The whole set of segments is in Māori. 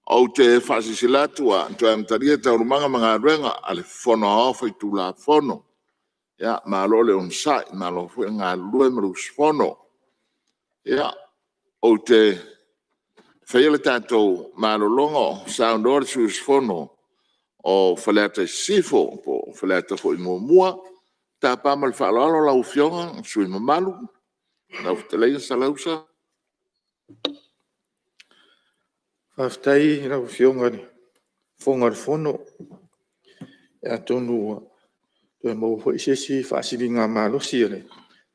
O te whasisilatua, tu am taria te urumanga mga ruenga, ale whono au whai tu la whono. Ia, ma lo le on sai, ma lo fwe ngā lue marus whono. Ia, o te whaiele tātou ma lo longo, sound ori sus whono, o whaleata sifo, po whaleata fo i mua, tā pāmal whalalo lau whionga, sui mamalu, lau whatelei sa lausa. Aftai rau fionga ni fonga fono ya tonu to mo fo isi fasili nga malo sire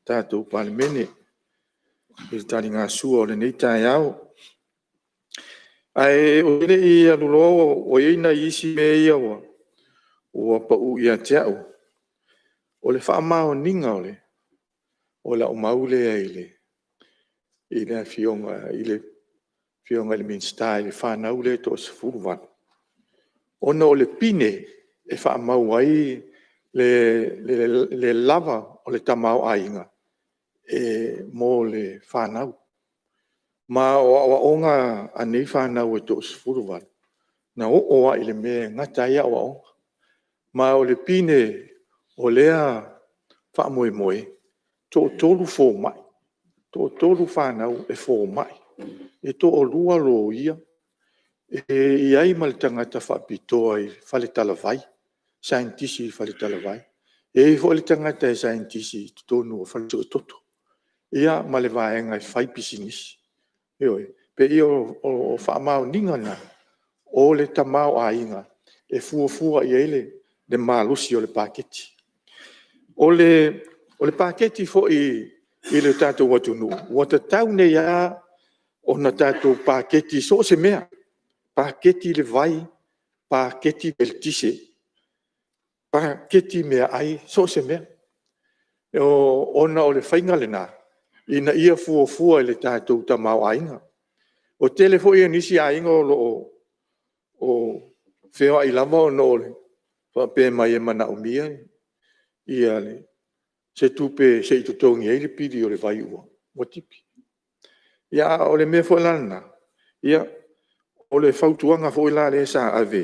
ta to palmene il tani nga suo le nei ta yao ai o le ia lo o ina isi me ia o pa u ia tau o le fa ma o ninga o la o maule ile ile fionga ile fionga le min style fa na ule to se furvan ona o le pine e fa mau ai le lava o le tamau ainga e mo le fa na ma o nga ani fa na o to se furvan na o ai le me ngata ia o ma o le pine o lea fa moi to lu fo mai to lu fa na e fo mai e to o lua lo ia e ai mal tangata fa pito ai fale talavai scientisi fale talavai e fo le tangata scientisi to no fale toto ia male vai ngai fai business pe io o fa mau ninga na o le tamau ainga e fu ele de malusi o le paketi o le paketi fo i le tato watu no wata tau ne ya ona tato paketi so se mea paketi le vai paketi beltise paketi mea ai so se mea ona o le fainga le na ina ia fu le tato tamau ainga o telefo ia nisi ainga o feo i lama no le fa pe mai mana umia ia le se tupe se tutongi ele pidi o le vai ua mo tipi ia o le me fo lana ia o le fautuanga fo la le sa ave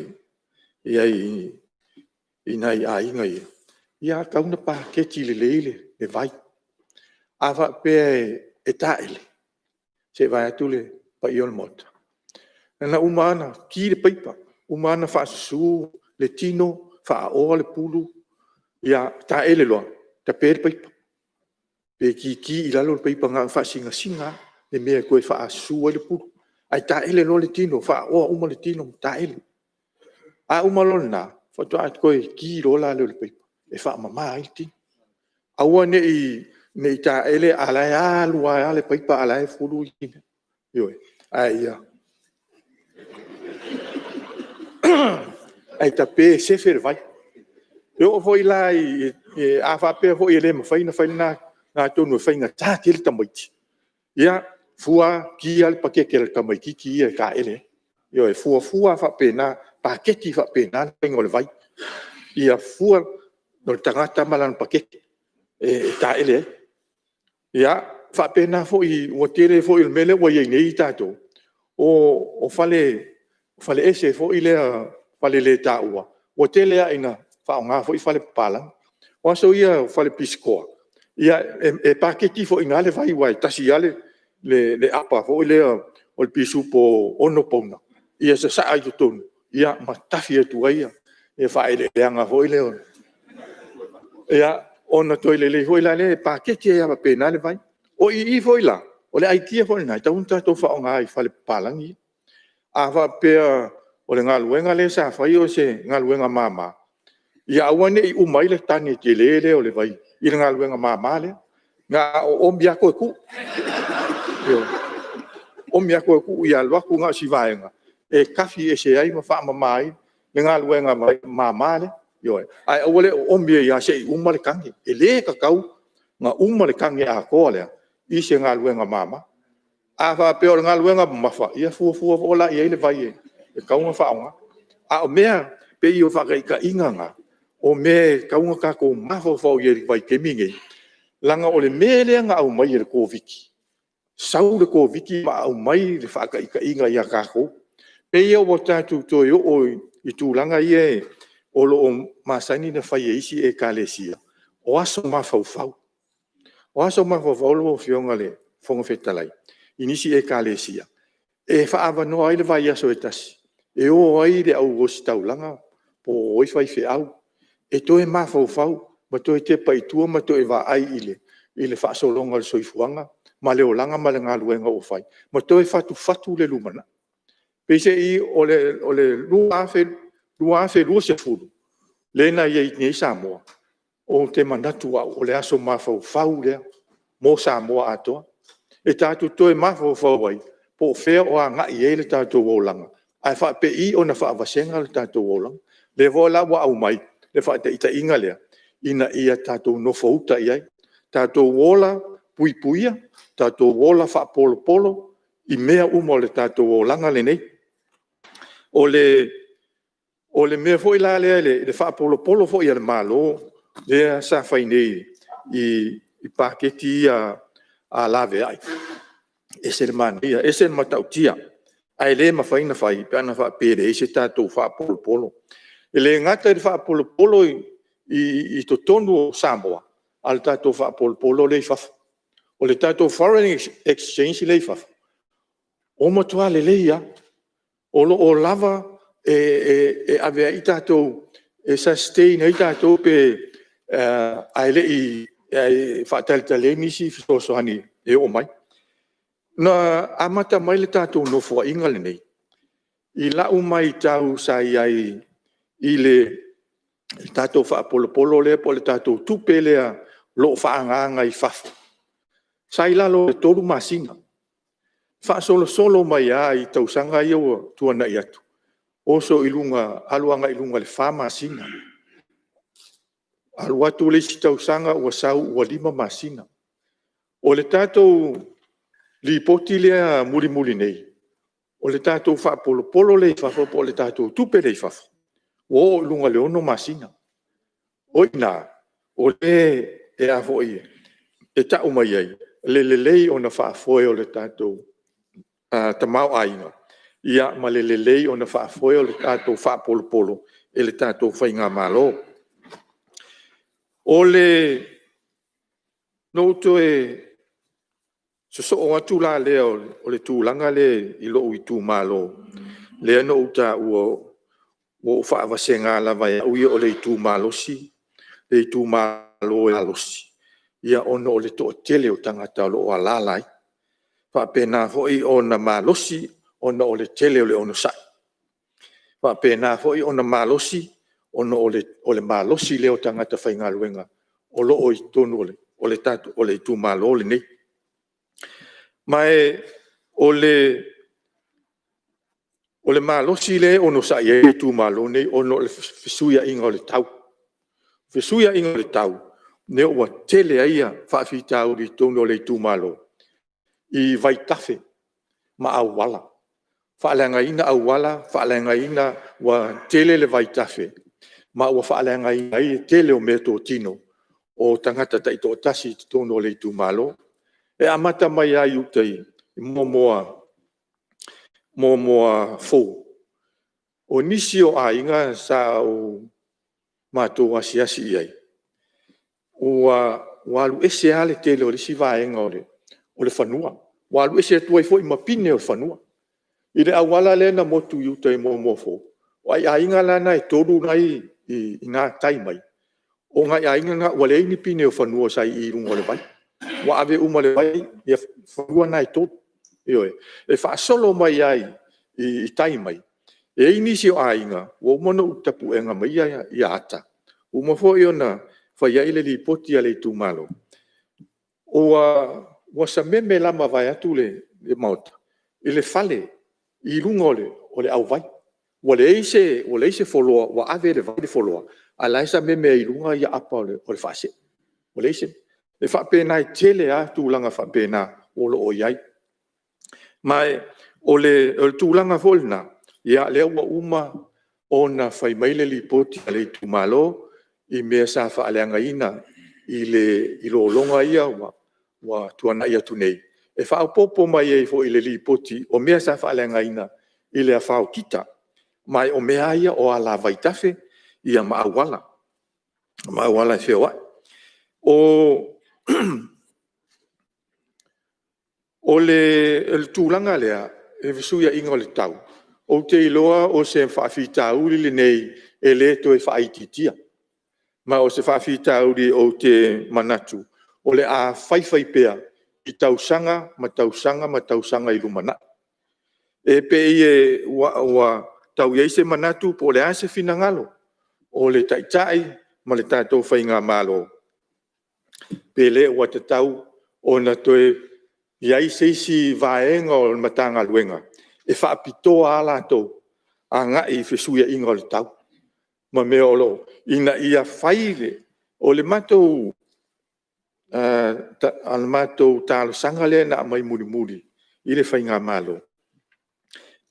ia ina ai ngai ia kauna pa ke ti le vai ava pe etaile se vai atule pa iol mot na umana ki le pipa umana fa su le tino fa o le pulu ia ta ele lo ta pe pipa pe ki ila lo pipa nga fa singa le me ko fa su le pulu ai ta ele lo le tino fa o uma le tino ta ele a uma lo na fa to at ko ki lo la le pipa e fa mama il tino a o ne ta ele ala ya lu ya le pipa ala e fulu yo ai ya ai tape se fer vai yo foi lá e a fa pe foi ele foi na to no foi na ta til tamiti ya fua ki al paquete el tamiti ki e ka ele yo e fua fa pena paquete fa pena pengol vai ia fua no tangata malan paquete e ta ele ya fa pena foi o tele foi il mele o ye nei tato o fale ese foi le fale le taua o tele ina fa nga foi fale pala o so ia fale pisco ia e paketi foi ngale vai wai tasiale le apa foi le o pisu po ono pona ia se sa ai ton ia matafi tu ia e fa ele nga foi le ia ona toile le foi la le paketi ia pena le vai o i foi la o le aitia foi na taunta to fa nga i fale palangi ava pe o le ngaluenga le sa fai o se ngaluenga mama ia wane i umai le tani te lele o le vai i le ngaluenga mama le nga o mbia ko ku o mbia ko ku ia lwa ku nga si vaenga e kafi e se ai ma fa mama ai le ngaluenga mama le Yo ai ole o me ya se uma le kangi e le ka kau nga uma le kangi a ko le I se nga luenga mama a fa pe o nga luenga mafa ia fu ola ia le vai e kau nga fa nga a o mea pe I o fa ka inga nga o me kau nga ka ko mafa fa ia vai ke mingi langa o le me le nga au mai le ko viki sau le ko viki ma au mai le fa ka inga ia ka ko pe ia o tatu to yo o I tu langa ia o lo o masani na fai isi e kalesia o aso mafau o aso mafau lo fionga le fonga fetalai inisi e kalesia e fa ava no ai le vai aso etasi e o ai le au o stau langa po oi fai fe au e to e mafau ma to e te pai tua ma to e va ai ile fa so longa le soifuanga ma le olanga ma le ngaluenga o fai ma to e fatu le lumana pe se I o le lua fe lua se fulu lena ia I nei Samoa o te manatu o le aso mafau lea mo Samoa atoa e tatu toe mafau ai po fea o a ngai e le tatu o langa ai fa pe I o na fa vasenga le tatu o langa le vola wa au mai le fa te ita inga lea ina ia tatu no fouta ai tatu wola puipuia tatu wola fa polo I mea umo le tatu o langa le nei o le mea foi la le fa polo foi le malo le sa fai nei I paketi a lave ai ese le mania ese matautia ai le mafaina fai pana fa pere ese tato fa polo e le ngata le fa polo I to tonu Samoa al tato fa polo le fa o le tato foreign exchange le fa o matua le ia o lava e ave I tato e sustain I tato pe ai le I fa tale misi so hani e o mai na amata mai le tato no fo inga le nei I la mai tau sai ai I le tato fa polo le po le tato tupe le lo fa anga I fafo sai la lo tolu masina fa solo mai ai tau sanga io tuana I atu oso ilunga aluanga ilunga le fa masina alua tu le tau sanga ua sau ua lima masina o le tato li poti le muli nei o le tato fa polo le fafo po le tato tupe le fafo o lunga le ono masina o ina o le e a foi e ta o mai ai le ona fa foi o le tato tamau ainga ia ma le ona fa foi o le tato fa polo e le tato fa inga malo o le no to e so o atu la le o le tūlanga le I lo I tū malo le no uta o fa vasenga la vai o le tū malo si le tū malo e alosi ia ono o le to tele o tangata lo ala lai fa pena foi ona malosi ono o le tele o le ono sai fa pena foi ona malosi ono o le malosi le o tangata fainga luenga o lo o tonu o le tatu o le tū malo le nei mai o le malosi le ono sa ye tu malo nei ono le fesuia inga o le tau fesuia inga o le tau ne o tele aia fa fita o le tono le tu malo I vai tafe ma awala fa lenga ina awala fa lenga ina wa tele le vai tafe ma wa fa lenga ina I tele o meto tino o tangata tai to tasi tono le tu malo e amata mai ai utai moa fo o nisi o ainga sa o mato asiasi ai walu ese ale tele o le sivaenga o le fanua walu ese tuai foi mapine o fanua I le awala le na motu utai mo fo o ai ainga lana e toru nai I ngā tai mai o ngai ainga nga wale ni pine o fanua sai I rungo le vai wa ave uma le vai ia fanua nai toru Ioe, e fa solo mai ai I tai mai. E inisi o ainga, o mono utapu enga mai I ata. O mafo I ona fa ia ile li poti ale tu malo. O sa meme lama vai atu le mauta. I le fale, I lunga o le au vai. Wale se foloa wa ave le vai foloa. Ala sa me me ilunga ia apa o le fase. Wale se le fa pena tele a tulanga fa pena o lo o iai. Mai o le tulanga volna ia le wa uma ona fai maile li poti ale tumalo I mea sa fa aleanga ina I lo longa ia wa tuana ia tunei. E fa popo mai e fo I le li poti o mea sa fa aleanga ina I le fa kita. Mai o mea ia o ala vaitafe ia maawala. Maawala se wa. O le tūlanga lea e visuia inga o le tau. O te iloa o se whaafita uli le nei e le to e whaititia. Ma o se whaafita uli o te manatu. O le a whaiwhai pea I tausanga I lumana. E pe I wa tau iei se manatu po le ase fina ngalo. O le taitai ma le tātou whainga malo. Pe le wa te tau o na toe iai seisi vaenga o le matanga luenga. E whaapitoa ala tau a ngai whesuia inga o le tau. Ma mea o lo ina ia whaile o le matou al matou talo sanga le na mai muri I le whainga malo.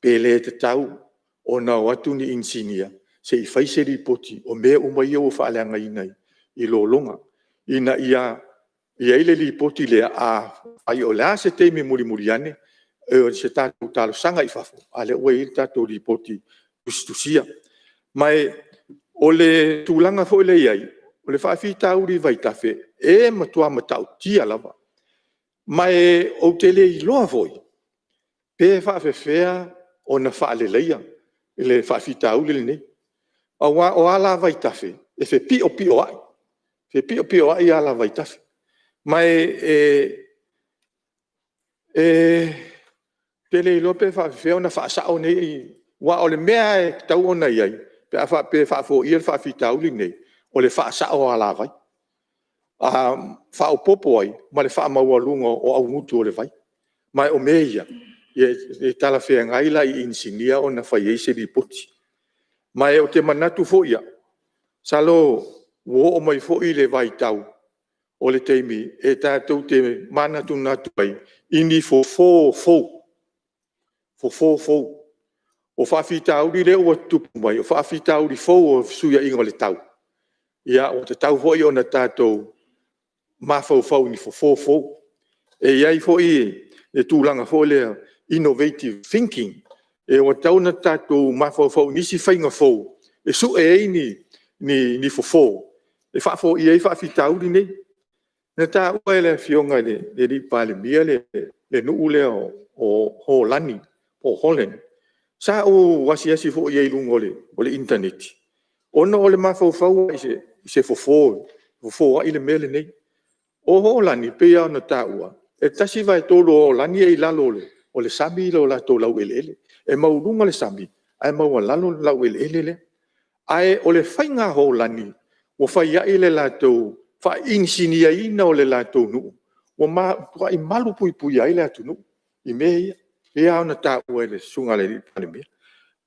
Pe le te tau o na watu ni insinia se I whaise ripoti o mea umai o whaaleanga inai I lo longa. Ina ia ile ripoti le a ai o la se te me muri ane e se tātou talo sanga I whafo. Ale ua I tātou ripoti ustusia. Mai o le tūlanga fo le iai o le whaafita uri vaitafe e matua matau tia lava. Mai o te le I loa voi. Pe whaafefea o na whaaleleia I le whaafita uri le nei. O ala vaitafe e fe pio ai. Fe pio ai ala vaitafe. Mai te le lope whaafefea o na whaasao nei wa o le mea e tau ona iai. Pe whaafo I le whaafita uri nei. O le whaasao ala vai. Whaopopo ai, ma le whaamaua lunga o au mutu o le vai. Mai o mea ia, e tala whea ngaila I insinia o na whai eise li poti. Mai o te manatu fo ia, salo wo o mai fo I le vai tau, o le teimi, e tātou te manatu natu ai, ini fo fo. O whaafita auri le ua tupu mai, o whaafita auri fo o suia inga o le tau. Ia o te tau fo I o na tātou, mafau ni fo e iai fo I e tūlanga fo le innovative thinking e o tau na tātou mafau nisi whainga fo e su e ni fo e whafo I e whaafitauri nei na tā ua e le fionga le li pale mia le nuu le o Holani o Holland sa o wasi fo I e lungo o le internet ona o le mafau I se fo I le mele nei o Holani pe au na taua e tasi vai tolo o lani e lalo o le sabi lo la to lau ele e maulunga le sabi ai mau lalo lau ele ai o le whainga Holani o whai ai le lato fa insinia ina o le lato nu o ma I malu pui ai le atu nu I mea e au na taua le sunga le palemia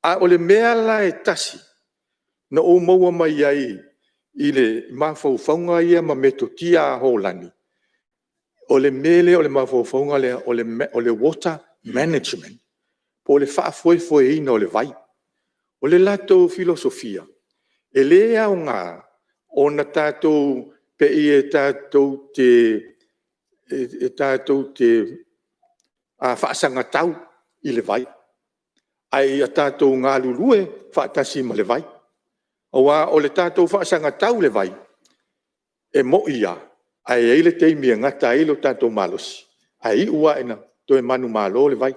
a o le mea la e tasi na o maua mai ai I le mafaufaunga ia ma metotia Holani. O le mele o le mafaufaunga le o le water management. Po le whaafoe ina o le vai. O le lato filosofia. E lea o ngā o na tātou pe I e tātou te whaasanga tau I le vai. Ai a tātou ngā lulue whaatasi ma le vai. O le tātou whaasanga tau le vai, e mo ia, ai eile teimia ngata ilo tātou malosi. Ai ua ena, toi manu malo le vai.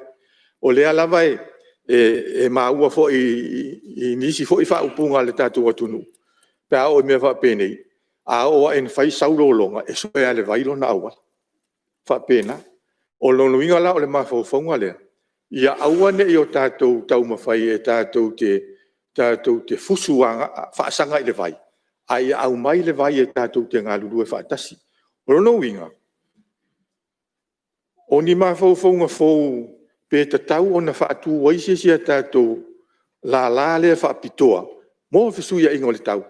O le ala vai, e maua fo I nisi fo I whaupunga le tātou atunu. Pe a o mea whapenei, a o en whai saurolonga, e soe a le vai lo na aua. Whapena, o lono inga la o le mawhaufunga lea. Ia aua ne I o tātou tau mawhai e tātou te fusuanga whaasanga I le vai. Ai au mai le vai e tātou te ngā lulu e whaatasi. Rono winga. O ni mawhaufunga fōu pe te tau o na whaatu waise si a tātou la le whaapitoa. Mo fesuia inga o le tau.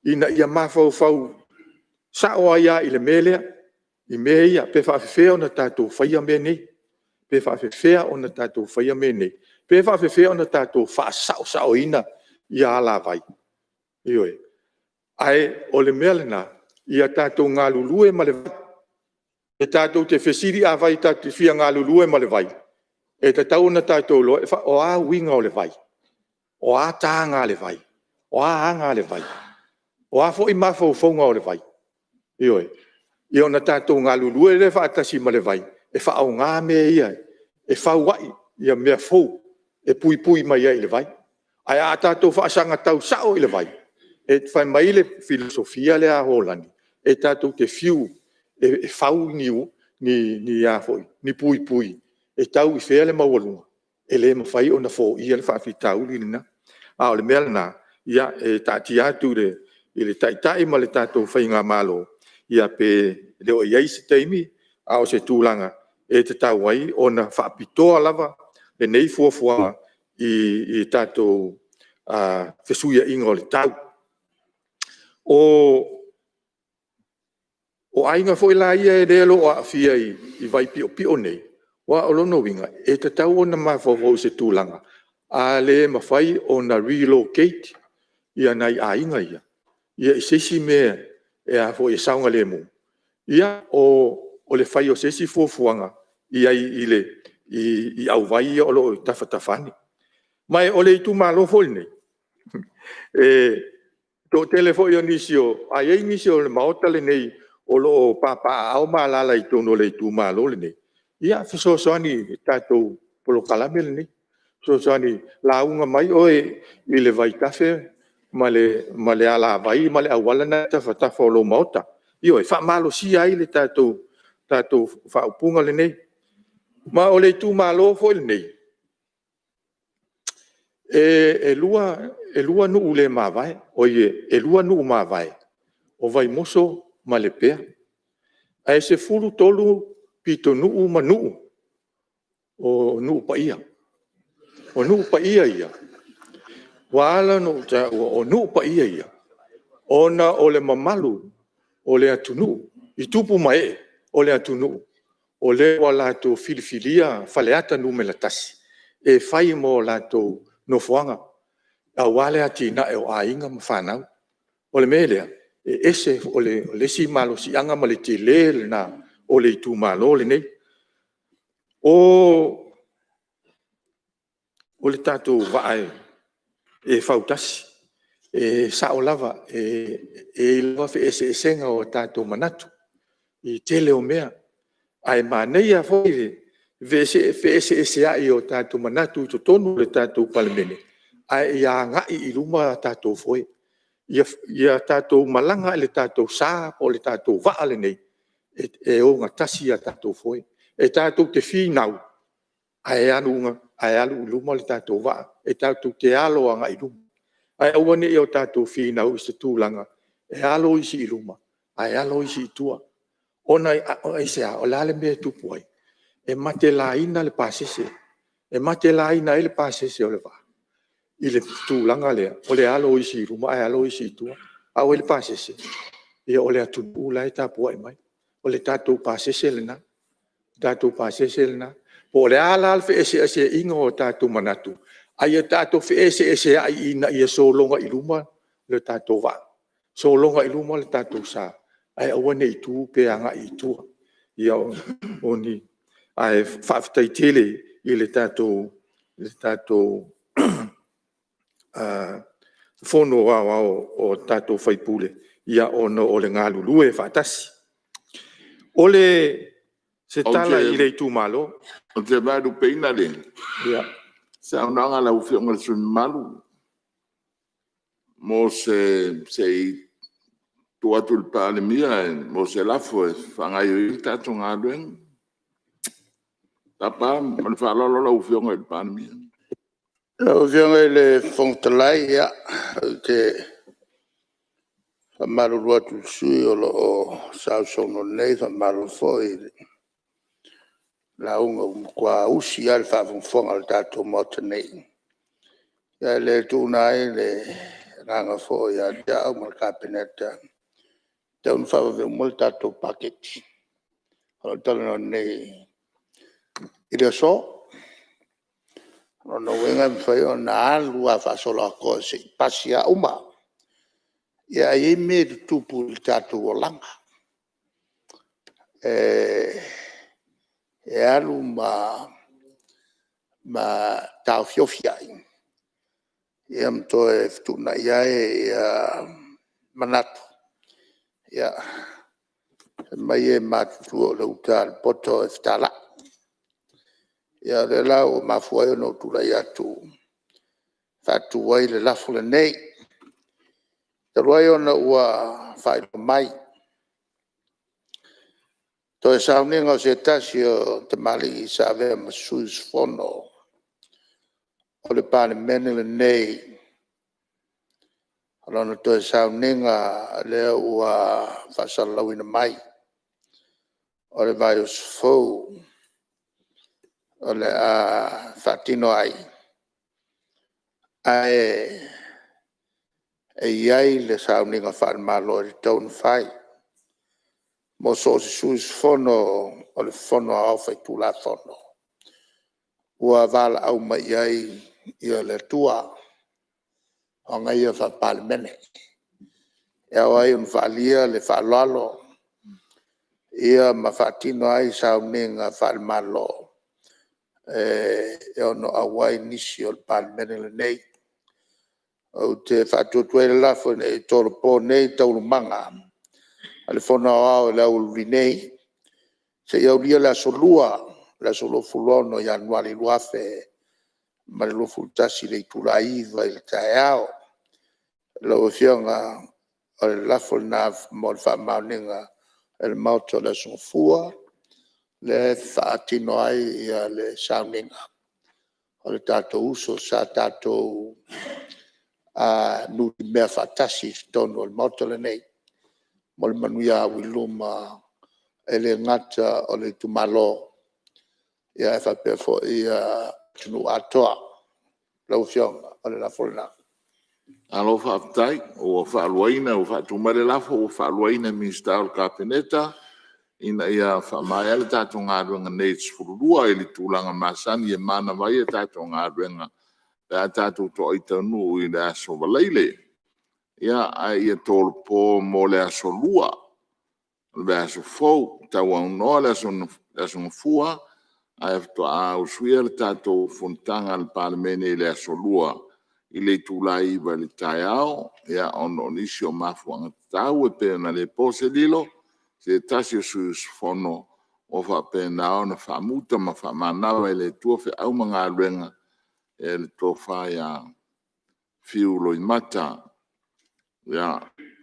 Ina ia mawhau sa o ia i le melea. I mea ia pe whaafewhea o na tātou whaia me nei. Pe whaafewhea o na tātou whaia me nei. Pe whaafewhea o na tātou whaasao ina i ala vai. Ioi. Ai o le mea lena ia tātou ngā lulue ma le vai. E tātou te whesiri a vai tātou fia ngā lulue ma le vai. E te tau na tātou loa, o a winga o le vai. O a tāngā le vai. O a anga le vai. O a fo i mawhau whaunga o le vai. Ioi. I o na tātou ngā lulue le whaatasi ma le vai. E whaau ngā mea ia. E whau wai. Ia mea fau. E pui mai ia i le vai. Ai a tātou whaasanga tau sao i le vai. E whai mai le filosofia le a holani. E tātou te fiu. E whau ni a foi. Ni pui. E tau i whea le maualunga. E le mawhai o na fo ia le whaafitau li na. A o le mea na. Ia e tāti atu le. I le taitai ma le tātou whai ngā malo. Ia pe leo iai se teimi. A o se tūlanga. E te tau ai o na whaapitoa lava. Le nei fuafua i tātou whesuia inga o le tau. O ainga foi la ia e relo o afia i vai pio nei. Wa o lono winga. E te tau o na mawhau se tūlanga. A le mawhai o na relocate. Ia nei a inga ia. Ia i sesi mea e a foi e saunga le mu. Ia o le whai o sesi fuafuanga. Ia i le i au vai o lo tawhatawhani. Mai o le i tu malo foi nei. To telefo yo nisio, ai nisio le maota le nei o lo papa au malala i tono le tu malo le nei. Ia so soani tatou polo kalame le nei. So soani launga mai oe i le vai tafe male ala vai male awala na tawhatafa o lo maota. Io e wha malo si ai le tatou wha upunga le nei. Ma o le tu malo foi le nei. E lua nu le mawai, oie, e lua nu mawai, o vai moso ma le pea. A se fulu tolu pito nu ma nu, o nu pa ia. O nu pa ia ia. Wala no ta o nu pa ia ia. Ona o le mamalu, o le atunu, i tupu mai, o le atunu. O le wala to filifilia, faleata nu me la tasi. E fai mo la to no fuanga. A wale ati na e o ainga ma whanau. O le melea, e ese o le si malo si anga ma le te le na o le tu malo le nei. O le tatou vae e fautasi. E sao lava, e lava fe ese esenga o tatou manatu. I tele o mea. Ai manei a foi fe ese ai o tatou manatu to tonu le tatou palemene. Ai ia ngai i luma tatou foi. Ia tatou malanga le tatou sa o le tatou vaa le nei. E o ngatasi a tatou foi. E tatou te finau. Ai alu luma le tatou vaa. E tatou te alo a ngai luma. Ai awane i o tatou finau i se tūlanga. E alo isi i luma. Ai alo isi i tua. Ona i se a o lale mea tupu ai. E mate la ina le pasese. E mate la ina le pasese o le vaa. I le tūlanga lea, o le alo isi ruma, ai alo isi tua, au le pasese. Ia o le atunu la e tapu ai mai. O le tatou pasese le na. Tatou pasese le na. Po le ala alfe ese inga o tatou manatu. Ai e tatou fe ese ai ina ia solonga i ruma le tatou va. Solonga i ruma le tatou sa. Ai awane i tu pe anga i tua. Ia o ni. Ai whaftai tele i le tatou fono o tatou whaipule ia ono o le ngā lulue whaatasi. O le se tala i le tu malo. O te maru peina le. Ia. Sa unanga la ufionga le sun malu. Mo se tuatu le palemia, mo se lafo e whangai i tatou ngā luenga. Tapa, mo le whalolo la ufionga i le palemia. O vianga le fontalai ia te maru ruatu sui o lo sao sono nei maru foi la unga kwa usi al fa fonga al tato mota nei Ya le tunai le ranga fo ya ja mal kabineta. Taun fa ve multa to package. Halo talo nei ida so no wenga fai ona lua fa solo ko si pasia uma. Ya ime tu pul tatu olanga. Ya luma ma tau fiofia. Iam to e tuna ia e manatu. Ya mai e matu o le utal poto e stala. Ya le lau ma fuai no tula ia tu. Fatu wai le lafu le nei. Te ruai ona ua fai mai. To e sauninga o se tasi o te mali i sa vea masuis fono. O le pane mene le nei. Alona to e sauninga le ua fasalawina mai. O le vai os fou. O le fatino ai. Ai e iai le sauninga whan malo i taun fai. Mo so se suis fono o le fono a au fai tula fono. Ua vala au mai iai ia le tua. O ngai ia wha palimene. Ia wai un whalia le whalalo. Ia ma whatino ai sauninga whal malo. E ono awai nisi o le palimene le nei. O te whatotue le lafo nei tolo po nei taulu manga. Ale fono au le au vinei. Se iau lia la solua. La solo fulono ya nuali luafe. Ma le lofu tasi le tula iwa i le taeao. Lo fionga o le lafo na mo le whamauninga. El mauto le sofua. Le whaatino ai ia le sauninga. O le tato uso sa tato nuti mea whatasi tono le mauto le nei. Mo le manuia wiluma ele ngata o le tumalo. Ia e whapefo ia tunu atoa. Lau fionga o le lafo na. Alo whaatai, o whaaluaina, o whaatumare lafo, o whaaluaina Minister o Kapineta, ina ia whaamai ale tātou ngā ruenga nei tfururua, ili tūlanga masani, e mana vai e tātou ngā ruenga, e a tātou to aitanu i le aso waleile. Ia ai e tōru pō mō le aso lua, le aso fau, tau au noa le aso ngafua, ai e to a usuia le tātou funtanga le palemene i le aso lua, i le tūlai iwa le tai au, ia ono nisi o mafuanga tau e pēna le pose lilo, se tasi o suis fono o wha pēna o na whamuta ma whamanawa i le tua whi au mga ruenga e le tō whai a fiu loi mata, ia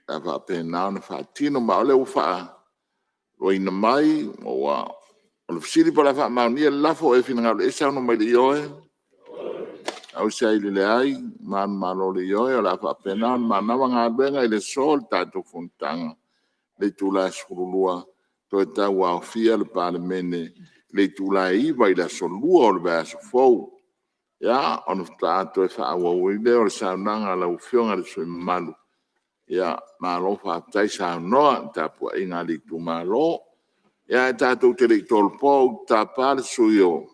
e wha pēna o na whaatino ma ole u wha roi na mai o le fisiri pala wha maunia lafo e whina ngau le esa no mai le ioe, au sei le ai man malo le ioe o la wha pēna o na manawa ngā ruenga i le sol tātou funtanga. Le tula surulua to e tau au fia le palemene le tula iwa i la solua o le bēsu fau. Ia, ono tātou e whaau i leo le saunanga la ufionga le sui malu. Ia, malo whaatai saunoa, tāpua inga li tu malo. Ia, e tātou te le tolpo, tāpare sui o.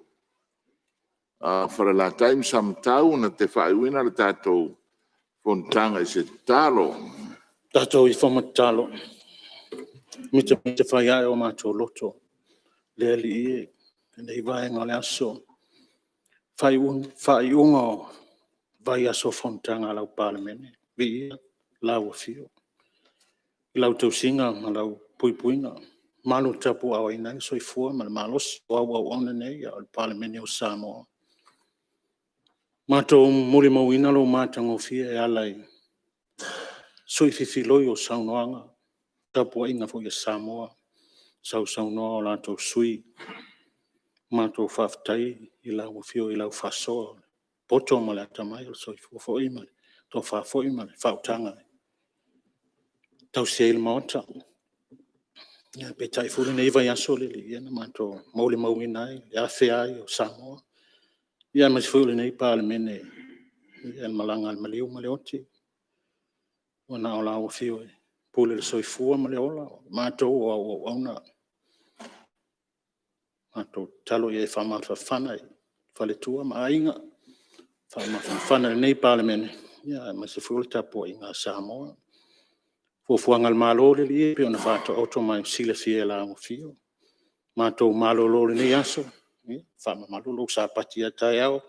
Whare la taim samtau na te whaiwina le tātou fontanga i se talo. Tātou I whamatalo. Mita whai ai o mātou loto. Lea li e. Nei vai ngā le aso. Whai unga o. Vai aso fontanga lau palemene. Vi ia. Lau a fio. Lau tau singa ma lau puipuinga. Malu tapu awa inai soifua ma le malos. Au ona nei a le palemene o Samoa. Mātou mori mauina lo mātango fia e alai. Soififiloi o saunoanga. Tapua inga fo ia Samoa. Saunoa o lātou sui. Mātou whaftai I lau fio I lau whasoa. Poto ma le atamai o soifua fo ima. Tō whafo ima le whautanga. Tau seil maota. Ia pe tai furi nei vai aso lili. Ia na mātou maule mauina ai. Ia whea ai o Samoa. Ia mas furi nei palemene. Ian malanga maliu maleoti. Wana ola o fio e. Pule le soifua maleola. Mātou o auna. Mātou talo i e whamawhawhana i. Whaletua ma ainga. Whamawhawhana nei parliament. Ia, ma se fuel tapo i ngā Samoa. Fuafuanga malo le li e pe ona whato auto mai sila fie la o fio. Mātou malo le nei aso. Whama malolo sa pati a tai au.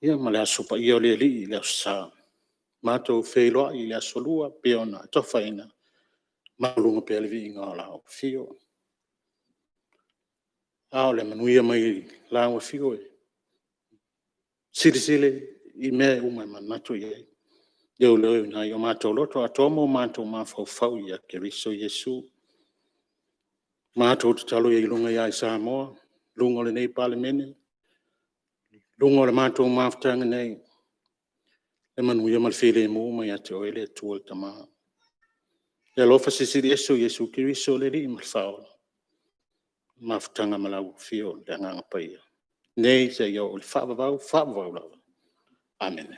Ia ma le aso pa i o le li le aso sa. Mātou wheiloa i le aso lua pe ona tawhaina. Malunga pe le vi ngā la o fio. Ao le manuia mai la o fio e. Sile i mea umai manatu i e. Iau leo na i o mātou loto a tomo mātou mawhau i a Keriso Yesu. Mātou te talo i lunga i ai Samoa. Lunga le nei palemene. Lunga le mātou mawhtanga nei. E manuia mal fele mo mai ate o ele tuol tama. E lofa sisiri Yesu Keriso le li mal whao. Mawhtanga malau fio le anganga paia. Nei se iau le whaavavau lau. Amen.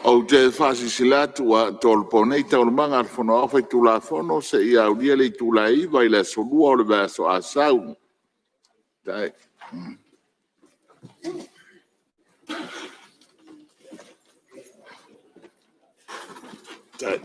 O te whasisilatu wa tolponei taurumanga ar whono awhai tula whono se ia ulia le tula iwa i le solua o le vaso a sau. Tai. Tai.